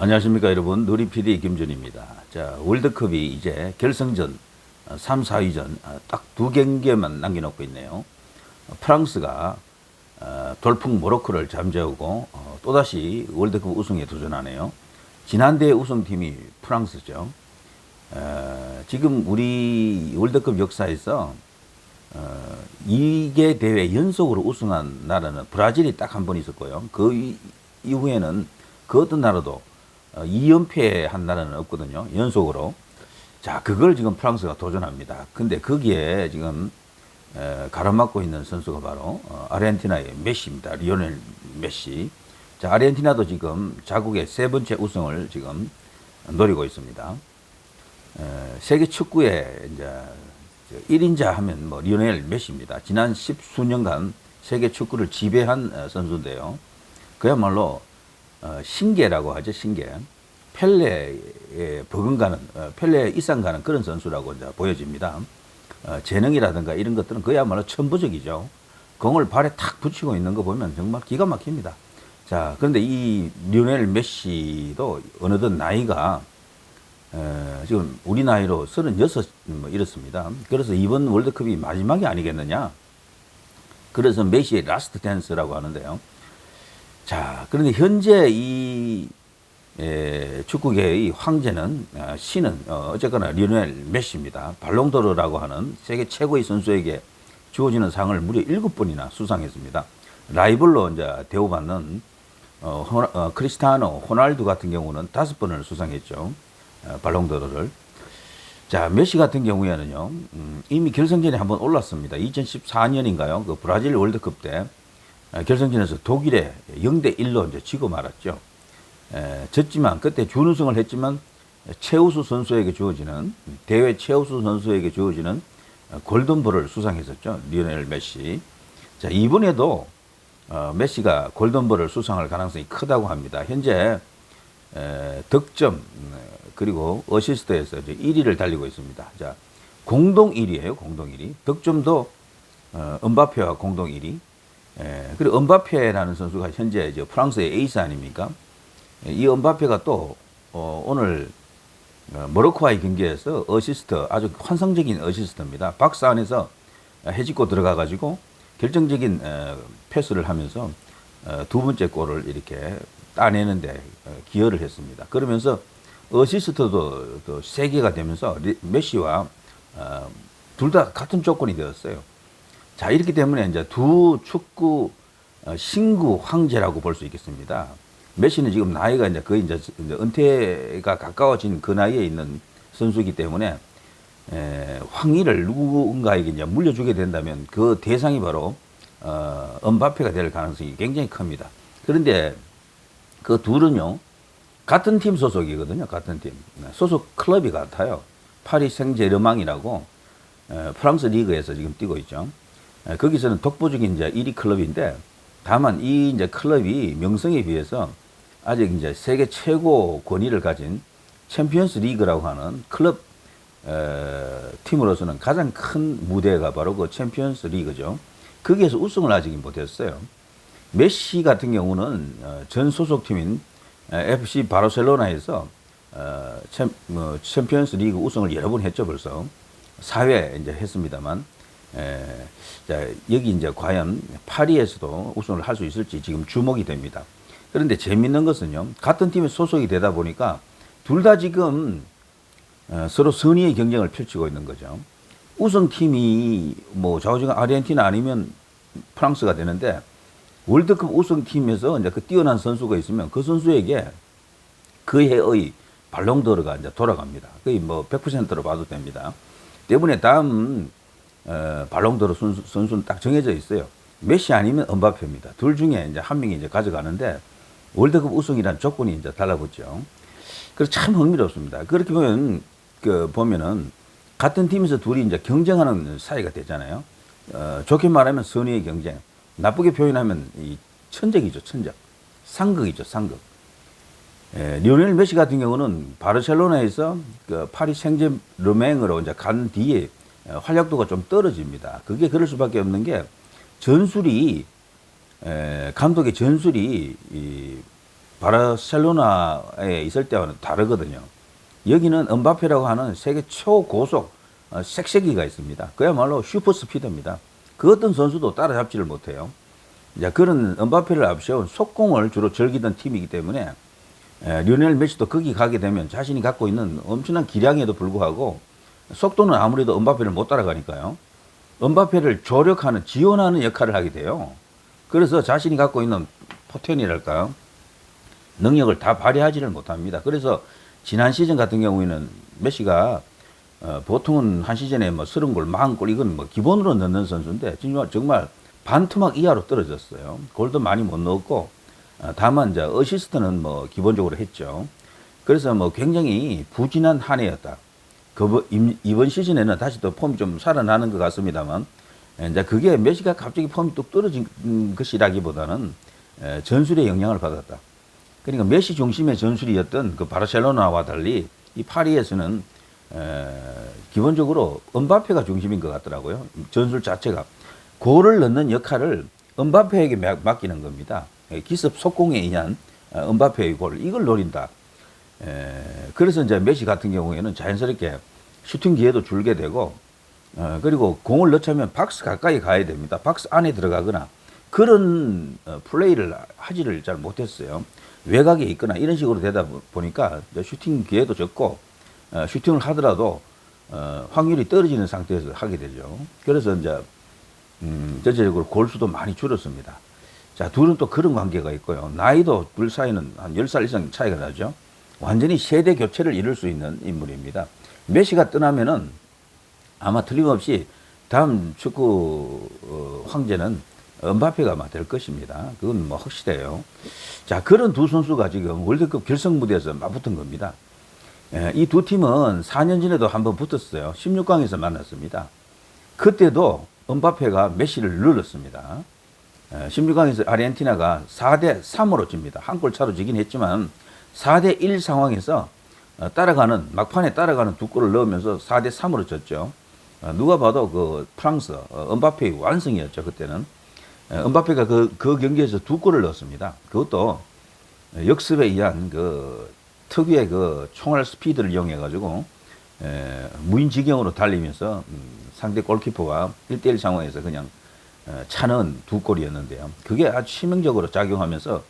안녕하십니까 여러분, 누리 PD 김준입니다. 자, 월드컵이 이제 결승전 3, 4위전 딱 두 경기만 남겨놓고 있네요. 프랑스가 돌풍 모로코를 잠재우고 또다시 월드컵 우승에 도전하네요. 지난대 우승팀이 프랑스죠. 지금 우리 월드컵 역사에서 이개 대회 연속으로 우승한 나라는 브라질이 딱 한 번 있었고요. 그 이후에는 그 어떤 나라도 2연패한 나라는 없거든요. 연속으로. 자, 그걸 지금 프랑스가 도전합니다. 근데 거기에 지금 가로막고 있는 선수가 바로 아르헨티나의 메시입니다. 리오넬 메시. 자, 아르헨티나도 지금 자국의 세 번째 우승을 지금 노리고 있습니다. 세계 축구에 이제 1인자 하면 뭐 리오넬 메시입니다. 지난 10수년간 세계 축구를 지배한 선수인데요. 그야말로 신계라고 하죠, 신계. 펠레에 버금가는, 펠레에 이상가는 그런 선수라고 이제 보여집니다. 재능이라든가 이런 것들은 그야말로 천부적이죠. 공을 발에 탁 붙이고 있는 거 보면 정말 기가 막힙니다. 자, 그런데 이 리오넬 메시도 어느덧 나이가 지금 우리 나이로 36 뭐 이렇습니다. 그래서 이번 월드컵이 마지막이 아니겠느냐. 그래서 메시의 라스트 댄스라고 하는데요. 자, 그런데 현재 이 축구계의 황제는 신은 어쨌거나 리오넬 메시입니다. 발롱도르라고 하는 세계 최고의 선수에게 주어지는 상을 무려 7번이나 수상했습니다. 라이벌로 이제 대우받는 크리스티아노 호날두 같은 경우는 5번을 수상했죠. 발롱도르를. 자, 메시 같은 경우에는요, 이미 결승전에 한번 올랐습니다. 2014년인가요? 그 브라질 월드컵 때 결승전에서 독일에 0대1로 이제 지고 말았죠. 졌지만 그때 준우승을 했지만 최우수 선수에게 주어지는 대회 최우수 선수에게 주어지는 골든볼을 수상했었죠. 리오넬 메시. 자, 이번에도 메시가 골든볼을 수상할 가능성이 크다고 합니다. 현재 득점 그리고 어시스트에서 이제 1위를 달리고 있습니다. 자, 공동 1위예요. 공동 1위. 득점도 은바페와 공동 1위. 그리고 은바페라는 선수가 현재 이제 프랑스의 에이스 아닙니까? 이 은바페가 또 오늘 모로코와의 경기에서 어시스트, 아주 환상적인 어시스트입니다. 박스 안에서 해집고 들어가 가지고 결정적인 패스를 하면서 두 번째 골을 이렇게 따내는데 기여를 했습니다. 그러면서 어시스트도 또 3개가 되면서 메시와 둘 다 같은 조건이 되었어요. 자, 이렇기 때문에 이제 두 축구 신구 황제라고 볼 수 있겠습니다. 메시는 지금 나이가 이제 거의 이제 은퇴가 가까워진 그 나이에 있는 선수이기 때문에 황위를 누군가에게 이제 물려주게 된다면 그 대상이 바로 은바페가 될 가능성이 굉장히 큽니다. 그런데 그 둘은요, 같은 팀 소속이거든요. 같은 팀. 소속 클럽이 같아요. 파리 생제르맹이라고 프랑스 리그에서 지금 뛰고 있죠. 거기서는 독보적인 이제 1위 클럽인데, 다만 이 이제 클럽이 명성에 비해서 아직 이제 세계 최고 권위를 가진 챔피언스 리그라고 하는 클럽 팀으로서는 가장 큰 무대가 바로 그 챔피언스 리그죠. 거기에서 우승을 아직 못했어요. 메시 같은 경우는 전 소속팀인 FC 바르셀로나에서 챔피언스 리그 우승을 여러 번 했죠. 벌써 4회 이제 했습니다만, 자, 여기 이제 과연 파리에서도 우승을 할 수 있을지 지금 주목이 됩니다. 그런데 재밌는 것은요, 같은 팀에 소속이 되다 보니까 둘 다 지금 서로 선의의 경쟁을 펼치고 있는 거죠. 우승팀이 뭐 좌우지간 아르헨티나 아니면 프랑스가 되는데, 월드컵 우승팀에서 이제 그 뛰어난 선수가 있으면 그 선수에게 그 해의 발롱도르가 이제 돌아갑니다. 거의 뭐 100%로 봐도 됩니다. 때문에 다음 발롱도르 선수는 딱 정해져 있어요. 메시 아니면 은바페입니다. 둘 중에 이제 한 명이 이제 가져가는데, 월드컵 우승이란 조건이 이제 달라붙죠. 그래서 참 흥미롭습니다. 그렇게 보면은 같은 팀에서 둘이 이제 경쟁하는 사이가 되잖아요. 좋게 말하면 선의의 경쟁, 나쁘게 표현하면 이 천적이죠, 천적. 상극이죠, 상극. 리오넬 메시 같은 경우는 바르셀로나에서 그 파리 생제르맹으로 이제 간 뒤에 활약도가 좀 떨어집니다. 그게 그럴 수밖에 없는 게 전술이 감독의 전술이 바르셀로나에 있을 때와는 다르거든요. 여기는 은바페라고 하는 세계 초고속 색색이가 있습니다. 그야말로 슈퍼 스피드입니다. 그 어떤 선수도 따라잡지를 못해요. 이제 그런 은바페를 앞세운 속공을 주로 즐기던 팀이기 때문에 리오넬 메시도 거기 가게 되면 자신이 갖고 있는 엄청난 기량에도 불구하고 속도는 아무래도 은바페를 못 따라가니까요. 은바페를 조력하는, 지원하는 역할을 하게 돼요. 그래서 자신이 갖고 있는 포텐이랄까요? 능력을 다 발휘하지를 못합니다. 그래서 지난 시즌 같은 경우에는 메시가 보통은 한 시즌에 뭐 30골, 40골 이건 뭐 기본으로 넣는 선수인데 정말 반토막 이하로 떨어졌어요. 골도 많이 못 넣었고 다만 이제 어시스트는 뭐 기본적으로 했죠. 그래서 뭐 굉장히 부진한 한 해였다. 이번 시즌에는 다시 또 폼이 좀 살아나는 것 같습니다만 이제 그게 메시가 갑자기 폼이 뚝 떨어진 것이라기보다는 전술의 영향을 받았다. 그러니까 메시 중심의 전술이었던 그 바르셀로나와 달리 이 파리에서는 기본적으로 은바페가 중심인 것 같더라고요. 전술 자체가. 골을 넣는 역할을 은바페에게 맡기는 겁니다. 기습 속공에 의한 은바페의 골, 이걸 노린다. 그래서 이제 메시 같은 경우에는 자연스럽게 슈팅 기회도 줄게 되고, 그리고 공을 넣자면 박스 가까이 가야 됩니다. 박스 안에 들어가거나 그런 플레이를 하지를 잘 못했어요. 외곽에 있거나 이런 식으로 되다 보니까 슈팅 기회도 적고, 슈팅을 하더라도 확률이 떨어지는 상태에서 하게 되죠. 그래서 이제 전체적으로 골수도 많이 줄었습니다. 자, 둘은 또 그런 관계가 있고요. 나이도 둘 사이는 한 10살 이상 차이가 나죠. 완전히 세대 교체를 이룰 수 있는 인물입니다. 메시가 떠나면은 아마 틀림없이 다음 축구 황제는 은바페가 아마 될 것입니다. 그건 뭐 확실해요. 자, 그런 두 선수가 지금 월드컵 결승 무대에서 맞붙은 겁니다. 이 두 팀은 4년 전에도 한번 붙었어요. 16강에서 만났습니다. 그때도 은바페가 메시를 눌렀습니다. 16강에서 아르헨티나가 4대3으로 집니다. 한 골 차로 지긴 했지만 4대1 상황에서 막판에 따라가는 두 골을 넣으면서 4대3으로 졌죠. 누가 봐도 그 프랑스 은바페의 완승이었죠. 그때는 은바페가 그 경기에서 두 골을 넣었습니다. 그것도 역습에 의한 그 특유의 그 총알 스피드를 이용해 가지고 무인지경으로 달리면서 상대 골키퍼와 1대1 상황에서 그냥 차는 두 골이었는데요. 그게 아주 치명적으로 작용하면서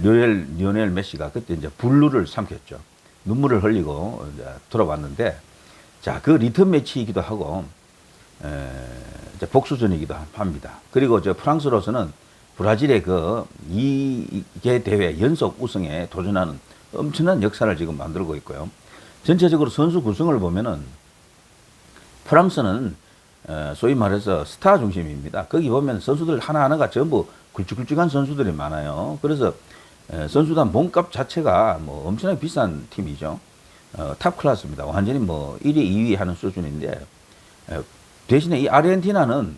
리오넬 메시가 그때 이제 분루를 삼켰죠. 눈물을 흘리고 이제 돌아왔는데, 자, 그 리턴 매치이기도 하고 이제 복수전이기도 합니다. 그리고 저 프랑스로서는 브라질의 그 2개 대회 연속 우승에 도전하는 엄청난 역사를 지금 만들고 있고요. 전체적으로 선수 구성을 보면은 프랑스는 소위 말해서 스타 중심입니다. 거기 보면 선수들 하나하나가 전부 굵직굵직한 선수들이 많아요. 그래서 선수단 몸값 자체가 뭐 엄청나게 비싼 팀이죠. 탑 클래스입니다. 완전히 뭐 1위, 2위 하는 수준인데, 대신에 이 아르헨티나는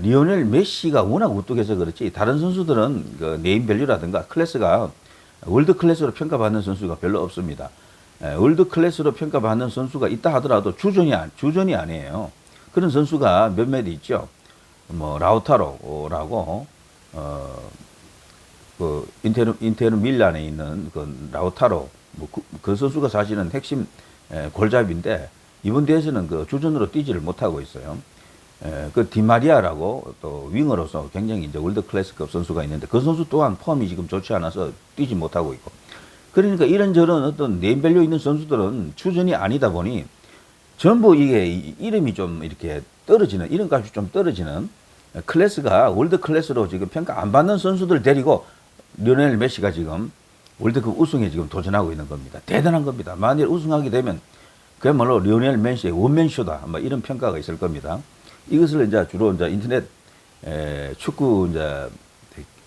리오넬 메시가 워낙 우뚝해서 그렇지 다른 선수들은 그 네임밸류라든가 클래스가 월드 클래스로 평가받는 선수가 별로 없습니다. 월드 클래스로 평가받는 선수가 있다 하더라도 주전이 아니에요. 그런 선수가 몇몇 있죠. 뭐 라우타로라고 그 인테르 밀란에 있는 그 라우타로 그 선수가 사실은 핵심 골잡인데 이번 대회에서는 그 주전으로 뛰지를 못하고 있어요. 그 디마리아라고 또 윙어로서 굉장히 이제 월드 클래스급 선수가 있는데 그 선수 또한 폼이 지금 좋지 않아서 뛰지 못하고 있고, 그러니까 이런저런 어떤 네임밸류 있는 선수들은 주전이 아니다 보니 전부 이게 이름이 좀 이렇게 떨어지는, 이름값이 좀 떨어지는 클래스가 월드 클래스로 지금 평가 안 받는 선수들 데리고 리오넬 메시가 지금 월드컵 우승에 지금 도전하고 있는 겁니다. 대단한 겁니다. 만일 우승하게 되면 그야말로 리오넬 메시의 원맨쇼다, 뭐 이런 평가가 있을 겁니다. 이것을 이제 주로 이제 인터넷 축구 이제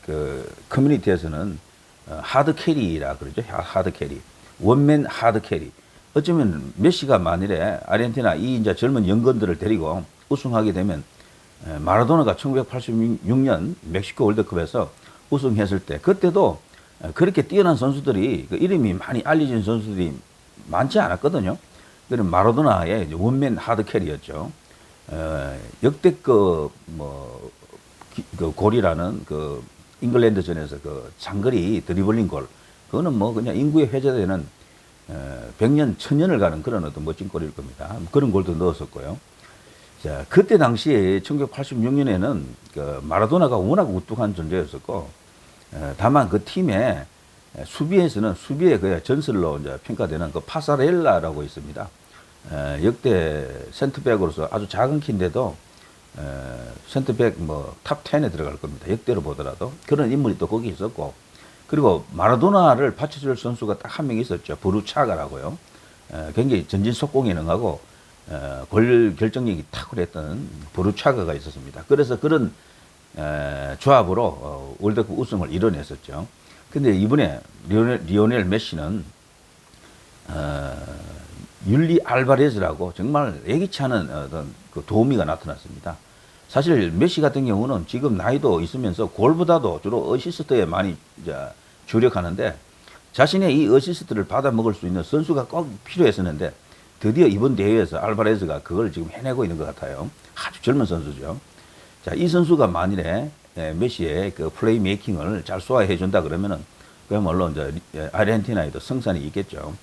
그 커뮤니티에서는 하드 캐리라 그러죠. 하드 캐리, 원맨 하드 캐리. 어쩌면 메시가 만일에 아르헨티나 이 이제 젊은 연건들을 데리고 우승하게 되면 마라도나가 1986년 멕시코 월드컵에서 우승했을 때 그때도 그렇게 뛰어난 선수들이 그 이름이 많이 알려진 선수들이 많지 않았거든요. 그런 마라도나의 원맨 하드 캐리였죠. 역대급 그 골이라는 그 잉글랜드전에서 그 장거리 드리블링 골, 그거는 뭐 그냥 인구에 회자되는 100년, 1000년을 가는 그런 어떤 멋진 골일 겁니다. 그런 골도 넣었었고요. 자, 그때 당시에 1986년에는 그 마라도나가 워낙 우뚝한 존재였었고, 다만 그 팀의 수비에서는 수비의 그 전설로 이제 평가되는 그 파사렐라라고 있습니다. 역대 센터백으로서 아주 작은 키인데도 센터백 뭐 탑 10에 들어갈 겁니다. 역대로 보더라도 그런 인물이 또 거기 있었고, 그리고 마라도나를 받쳐줄 선수가 딱 한 명 있었죠. 브루차가라고요. 굉장히 전진 속공에 능하고 골 결정력이 탁월했던 브루차가가 있었습니다. 그래서 그런 조합으로 월드컵 우승을 이뤄냈었죠. 근데 이번에 리오넬 메시는 율리 알바레즈라고 정말 예기치 않은 어떤 그 도우미가 나타났습니다. 사실 메시 같은 경우는 지금 나이도 있으면서 골보다도 주로 어시스트에 많이 이제 주력하는데, 자신의 이 어시스트를 받아 먹을 수 있는 선수가 꼭 필요했었는데, 드디어 이번 대회에서 알바레즈가 그걸 지금 해내고 있는 것 같아요. 아주 젊은 선수죠. 자, 이 선수가 만일에 메시의 그 플레이 메이킹을 잘 소화해 준다 그러면은 그야말로 이제 아르헨티나에도 승산이 있겠죠.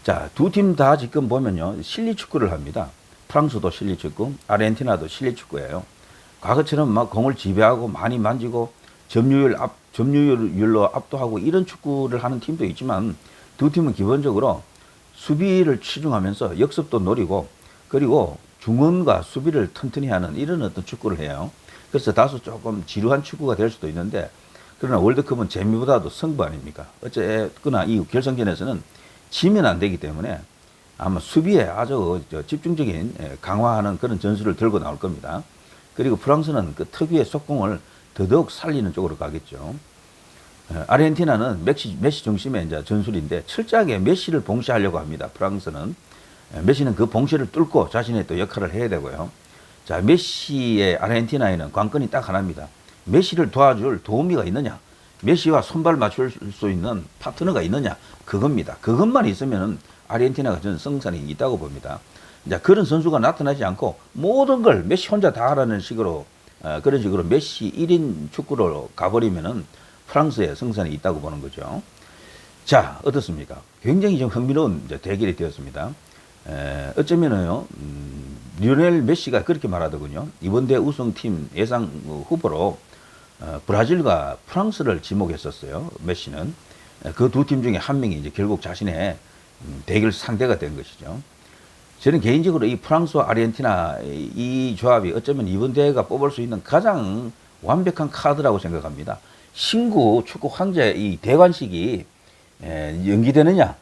자, 두 팀 다 지금 보면요, 실리 축구를 합니다. 프랑스도 실리 축구, 아르헨티나도 실리 축구예요. 과거처럼 막 공을 지배하고 많이 만지고 점유율로 압도하고 이런 축구를 하는 팀도 있지만, 두 팀은 기본적으로 수비를 치중하면서 역습도 노리고, 그리고 중원과 수비를 튼튼히 하는 이런 어떤 축구를 해요. 그래서 다소 조금 지루한 축구가 될 수도 있는데, 그러나 월드컵은 재미보다도 승부 아닙니까? 어쨌거나 이 결승전에서는 지면 안 되기 때문에 아마 수비에 아주 집중적인 강화하는 그런 전술을 들고 나올 겁니다. 그리고 프랑스는 그 특유의 속공을 더더욱 살리는 쪽으로 가겠죠. 아르헨티나는 메시 중심의 이제 전술인데 철저하게 메시를 봉쇄하려고 합니다. 프랑스는 메시는 그 봉쇄를 뚫고 자신의 또 역할을 해야 되고요. 자, 메시의 아르헨티나에는 관건이 딱 하나입니다. 메시를 도와줄 도우미가 있느냐, 메시와 손발 맞출 수 있는 파트너가 있느냐, 그겁니다. 그것만 있으면은 아르헨티나가 저는 승산이 있다고 봅니다. 이제 그런 선수가 나타나지 않고 모든 걸 메시 혼자 다 하라는 식으로 그런 식으로 메시 1인 축구로 가버리면은 프랑스의 승산이 있다고 보는 거죠. 자, 어떻습니까? 굉장히 좀 흥미로운 이제 대결이 되었습니다. 어쩌면은요, 리오넬 메시가 그렇게 말하더군요. 이번 대회 우승팀 예상 후보로 브라질과 프랑스를 지목했었어요. 메시는 그 두 팀 중에 한 명이 이제 결국 자신의 대결 상대가 된 것이죠. 저는 개인적으로 이 프랑스와 아르헨티나 이 조합이 어쩌면 이번 대회가 뽑을 수 있는 가장 완벽한 카드라고 생각합니다. 신구 축구 황제 이 대관식이 연기되느냐,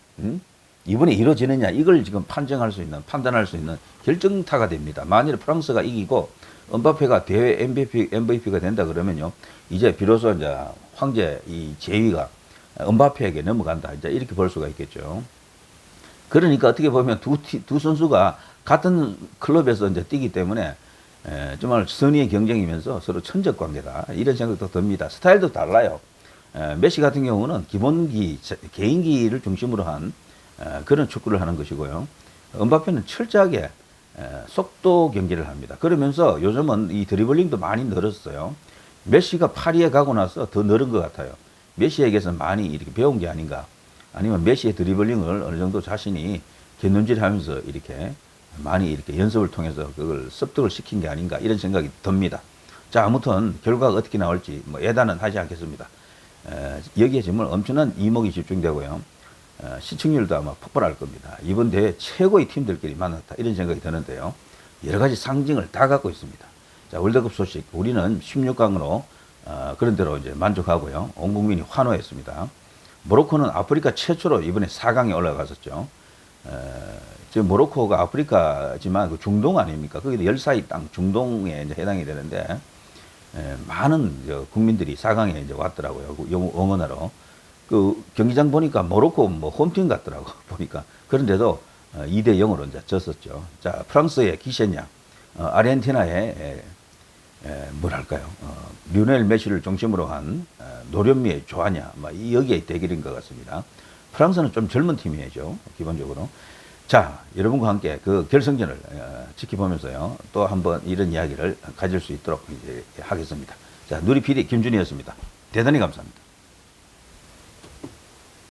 이번에 이루어지느냐, 이걸 지금 판단할 수 있는 결정타가 됩니다. 만일 프랑스가 이기고 은바페가 대회 MVP가 된다 그러면요, 이제 비로소 이제 황제 이 제위가 은바페에게 넘어간다, 이제 이렇게 볼 수가 있겠죠. 그러니까 어떻게 보면 두 선수가 같은 클럽에서 이제 뛰기 때문에 정말 선의의 경쟁이면서 서로 천적 관계다, 이런 생각도 듭니다. 스타일도 달라요. 메시 같은 경우는 기본기, 개인기를 중심으로 한 그런 축구를 하는 것이고요. 은바페는 철저하게 속도 경기를 합니다. 그러면서 요즘은 이 드리블링도 많이 늘었어요. 메시가 파리에 가고 나서 더 늘은 것 같아요. 메시에게서 많이 이렇게 배운 게 아닌가. 아니면 메시의 드리블링을 어느 정도 자신이 곁눈질하면서 이렇게 많이 이렇게 연습을 통해서 그걸 습득을 시킨 게 아닌가, 이런 생각이 듭니다. 자, 아무튼 결과가 어떻게 나올지 뭐 예단은 하지 않겠습니다. 여기에 정말 엄청난 이목이 집중되고요. 시청률도 아마 폭발할 겁니다. 이번 대회 최고의 팀들끼리 만났다, 이런 생각이 드는데요. 여러 가지 상징을 다 갖고 있습니다. 자, 월드컵 소식, 우리는 16강으로 그런 대로 이제 만족하고요. 온 국민이 환호했습니다. 모로코는 아프리카 최초로 이번에 4강에 올라갔었죠. 지금 모로코가 아프리카지만 그 중동 아닙니까? 거기도 열사의 땅, 중동에 이제 해당이 되는데, 많은 국민들이 4강에 이제 왔더라고요. 응원하러. 그 경기장 보니까 모로코 뭐 홈팀 같더라고, 보니까. 그런데도 2대 0으로 이제 졌었죠. 자, 프랑스의 기세냐, 아르헨티나의 뭐랄까요, 리오넬 메시를 중심으로 한 노련미의 조하냐, 여기에 대결인 것 같습니다. 프랑스는 좀 젊은 팀이죠, 기본적으로. 자, 여러분과 함께 그 결승전을 지켜보면서요, 또 한번 이런 이야기를 가질 수 있도록 이제 하겠습니다. 자, 누리 PD 김준희였습니다. 대단히 감사합니다.